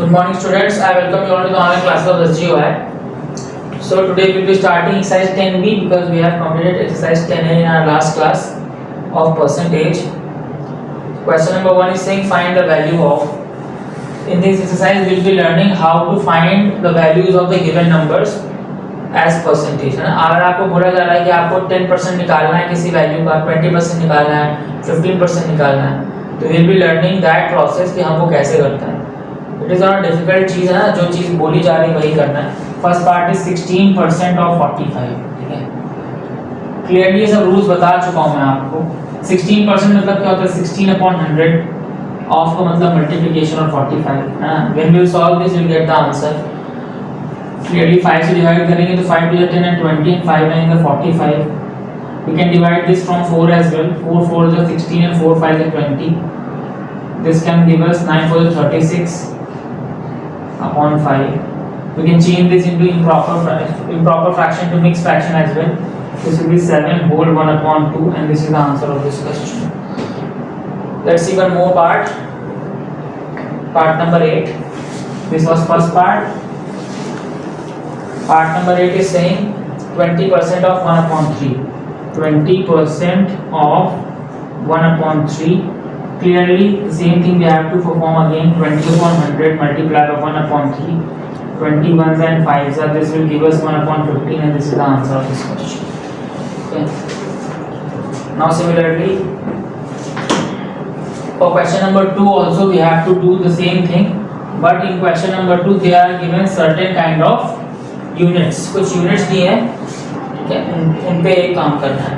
Good morning students, I welcome you all to the online class of SGOI. So today we will be starting exercise 10B because we have completed exercise 10A in our last class of percentage. Question number 1 is saying find the value of. In this exercise we will be learning how to find the values of the given numbers as percentage. अगर आपको बोला जा रहा है कि आपको 10% निकालना है किसी वैल्यू का, 20% निकालना है, 15% निकालना है, तो we will be learning that process कि हम वो कैसे करते हैं. इट इज नॉट डिफिकल्ट चीज़ है ना, जो चीज़ बोली जा रही है वही करना है. First part is 16% of 45. ठीक है, क्लियरली ये सब रूल्स बता चुका हूँ मैं आपको. 16% मतलब क्या होता है? 16/100. ऑफ का मतलब multiplication of 45. When we will solve this will get the answer. Clearly 5 से डिवाइड करेंगे तो 5 to the 10 and 20 and 5 9 is 45. We can divide this from 4 as well. 4 4 is 16 and 4 5 is 20. This can give us 9 4 is 36 upon 5. We can change this into improper fraction to mixed fraction as well. This will be 7 whole 1/2 and this is the answer of this question. Let's see one more part. Part number 8. This was first part. Part number 8 is saying 20% of 1/3. 20% of 1/3. Clearly the same thing we have to perform again. 20/100 multiplied by 1/3. 20 ones and 5s are, this will give us 1/15 and this is the answer of this question. Okay. Now similarly for question number 2 also we have to do the same thing, but in question number 2 they are given certain kind of units. कुछ units दिए हैं, ठीक है, उन पे एक काम करना है.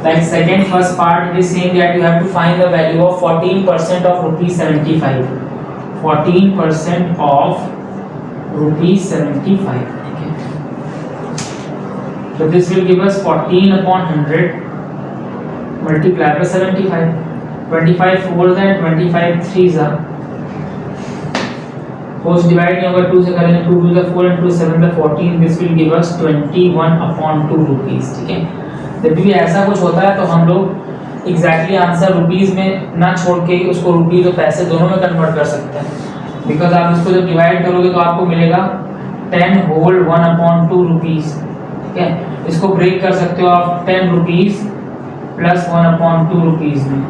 Like first part it is saying that you have to find the value of 14% of rupees 75. 14% of rupees 75. Okay. So this will give us 14/100 multiplied by 75. 25 4s and 25 3s are. Post divide नहीं होगा, 2 से करेंगे, 2 2 4 and 2 7 14. This will give us 21/2 rupees. ठीक है, जब भी ऐसा कुछ होता है तो हम लोग एग्जैक्टली आंसर रुपीस में ना छोड़ के उसको रुपीस और पैसे दोनों में कन्वर्ट कर सकते हैं. बिकॉज आप इसको जब डिवाइड करोगे तो आपको मिलेगा 10 whole 1/2 रुपीस. ठीक है, इसको ब्रेक कर सकते हो आप 10 रुपीस प्लस 1/2 रुपीस में.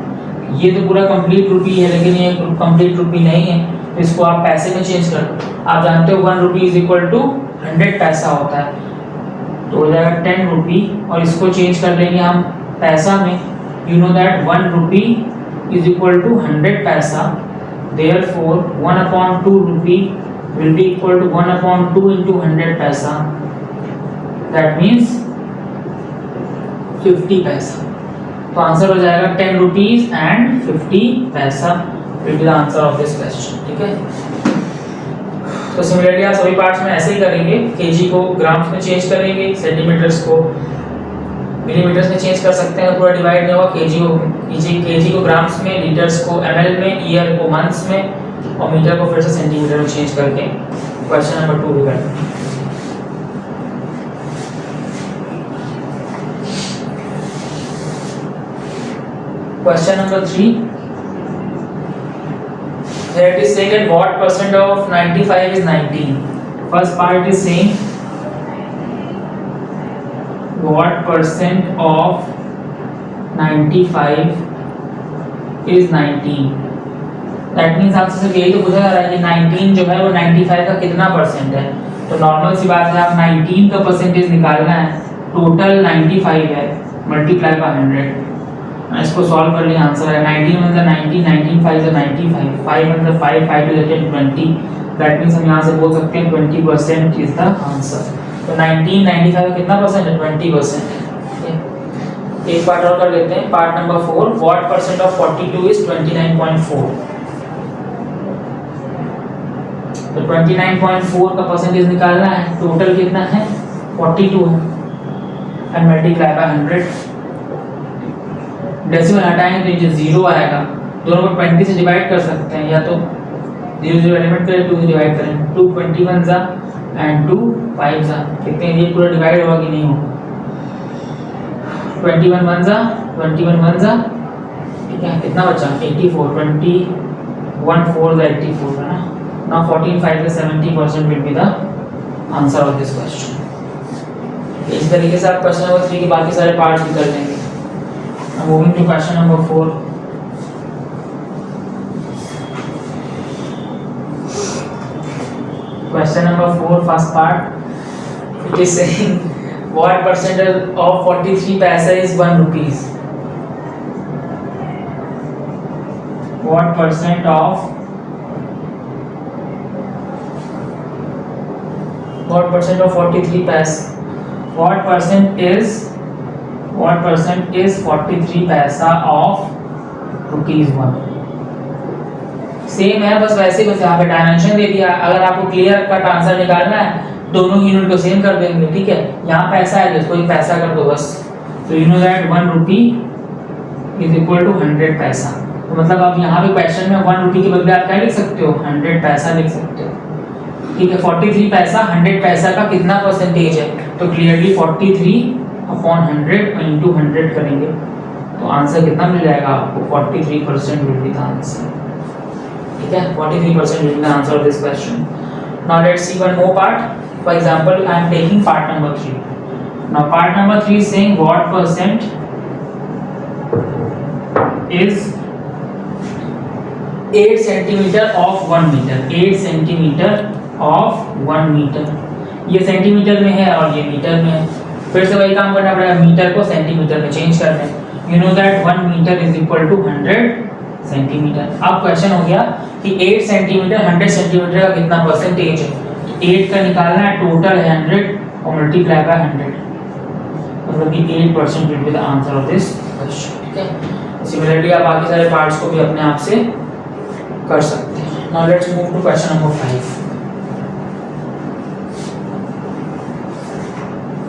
ये तो पूरा कंप्लीट रुपी है, लेकिन ये कंप्लीट रुपी नहीं है, तो इसको आप पैसे में चेंज कर दो. आप जानते हो 1 रुपी इज इक्वल टू 100 पैसा होता है, तो हो जाएगा 10 रुपी और इसको चेंज कर लेंगे हम पैसा में. You know that 1 rupee is equal to 100 paisa. Therefore 1/2 rupee will be equal to 1/2 into 100 पैसा. दैट मीन्स 50 पैसा. तो आंसर हो जाएगा 10 रुपीज एंड 50 पैसा will be the answer of this question. ठीक है, तो सिमिलरली आप सभी पार्ट्स में ऐसे ही करेंगे. केजी को ग्राम्स में चेंज करेंगे, सेंटीमीटर्स को मिलीमीटर्स में चेंज कर सकते हैं, पूरा डिवाइड नहीं होगा. केजी को ग्राम्स में, लीटर्स को एमएल में, ईयर को मंथ्स में और मीटर को फिर से सेंटीमीटर में चेंज करके क्वेश्चन नंबर 2 भी करते हैं. Question number 3. Here it is saying that what percent of 95 is 19. First part is saying what percent of 95 is 19. That means आपसे सिर्फ यही तो पूछा जा रहा है कि 19 जो है वो 95 का कितना परसेंट है. तो नॉर्मल सी बात है, आप 19 का परसेंटेज निकालना है. टोटल 95 है, मल्टीप्लाई बाय 100. इसको सॉल्व कर लें, आंसर है 19 मतलब 90, 19 5 is 95, 5 मतलब 5 5 to the 10 20. दैट मींस हम यहाँ से बोल सकते हैं 20% इज द आंसर. तो 19 95 का कितना परसेंट है? 20% है. एक पार्ट और कर लेते हैं. Part number 4. What percent of 42 is 29.4. तो 29.4 का परसेंटेज निकालना है. टोटल कितना है? 42 है एंड मल्टीप्लाई बाय 100. डेसिमल हटाएंगे तो ये 0 आएगा. दोनों को 20 से डिवाइड कर सकते हैं, या तो 0 0 एलिमेंट करें, 2 से डिवाइड करें. 2 21 जा एंड 2 5 जा. देखते हैं ये पूरा डिवाइड होगा कि नहीं होगा. 21 1 जा, 21 1 जा, ठीक है, कितना बचा? 84. 20 1/4 the 84 है ना. Now 14 5 से 70% will be the answer of this question. इस तरीके से आप क्वेश्चन नंबर 3 के बाकी सारे पार्ट्स भी कर लेंगे. Now moving to question number 4. Question number 4, first part. It is saying what percentage of 43 paisa is 1 rupees? What percent of 43 paisa? What percent is 43 paisa of rupees 1? Same है, बस वैसे ही बस यहाँ पे डायमेंशन दे दिया. अगर आपको क्लियर कट आंसर निकालना है दोनों यूनिट को सेम कर देंगे. ठीक है, यहाँ पैसा है तो इसको ही पैसा कर दो बस. तो you know that 1 rupee is equal to 100 paisa. तो मतलब आप यहाँ पे क्वेश्चन में 1 रुपी के बदले आप क्या लिख सकते हो, 100 पैसा लिख सकते हो. ठीक है, 43 पैसा 100 पैसा का कितना परसेंटेज है, तो क्लियरली 43/100 इंटू 100 करेंगे तो आंसर कितना मिल जाएगा आपको, 43% विल बी द आंसर. ठीक है, 43% will be the answer of this question. Now let's see one more part. For example, I am taking part number 3. Now part number 3 is saying what percent is 8 centimeter of 1 meter. 8 centimeter of 1 meter. ये centimetre में है और ये metre में है. फिर से वही काम करना पड़ेगा, मीटर को सेंटीमीटर में चेंज करना है. You know that 1 meter is equal to 100 centimetre. अब क्वेश्चन हो गया कि 8 सेंटीमीटर 100 सेंटीमीटर का कितना परसेंटेज है. तो 8 का निकालना है, टोटल है 100 और मल्टीप्लाई बाय 100, मतलब कि 8% will be the answer of this question. ठीक है, सिमिलरली आप बाकी सारे पार्ट्स को भी अपने आप से कर सकते हैं. Now let's move to question number 5.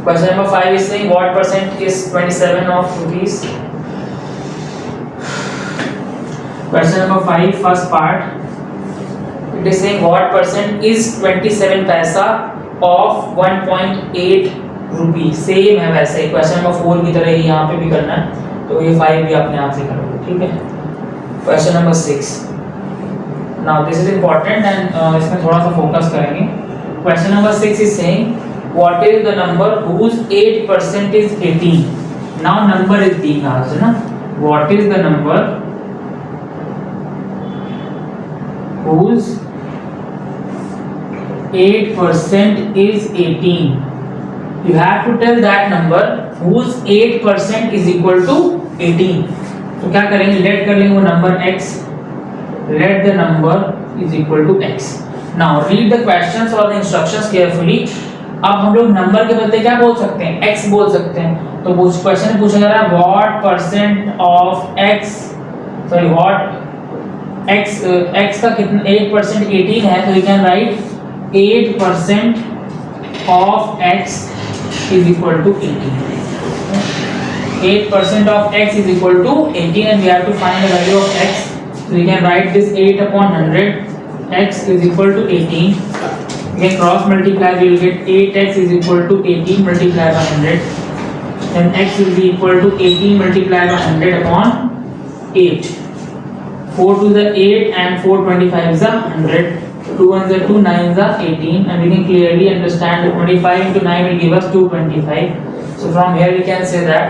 Question number 5 is saying what percent is 27 of rupees. Question number 5, first part. It is saying what percent is 27 paisa of 1.8 rupee. Same है वैसे ही. Question number 4 की तरह ही यहाँ पे भी करना है, तो ये 5 भी अपने आप से करोगे. ठीक है. Question number 6. Now this is important and इसमें थोड़ा सा फोकस करेंगे. Question number 6 is saying what is the number whose 8% is 18. Now number is being asked, ना. What is the number whose 8% is 18. You have to tell that number whose 8% is equal to 18. तो क्या करेंगे, late कर लेंगे वो number x. Let the number is equal to x. Now read the questions or the instructions carefully. अब हम लोग number के बदले क्या बोल सकते हैं, x बोल सकते हैं. तो वो क्वेश्चन में पूछा जा रहा है what percent of x, sorry what x का कितना 8% 18 है, तो we can write 8% of x is equal to 18. 8% of x is equal to 18 and we have to find the value of x. So we can write this 8/100 x is equal to 18. We can cross multiply, we will get 8x is equal to 18 multiplied by 100. Then x will be equal to 18 multiplied by 100 upon 8. 4 to the 8 and 425 is a 100. 2 1s are 2, 9s are 18, and we can clearly understand that 25 into 9 will give us 225. So from here we can say that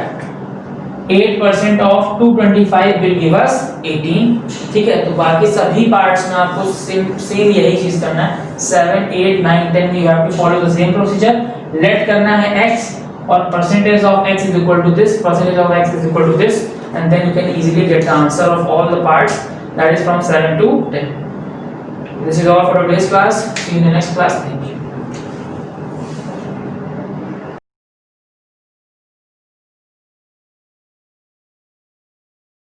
8% of 225 will give us 18. ठीक है, तो बाकी सभी parts में आपको same यही चीज करना है. 7 8 9 10 you have to follow the same procedure. Let करना है x और percentage of x is equal to this, percentage of x is equal to this, and then you can easily get the answer of all the parts. That is from 7 to 10. This is all for today's class. See you in the next class. Thank you.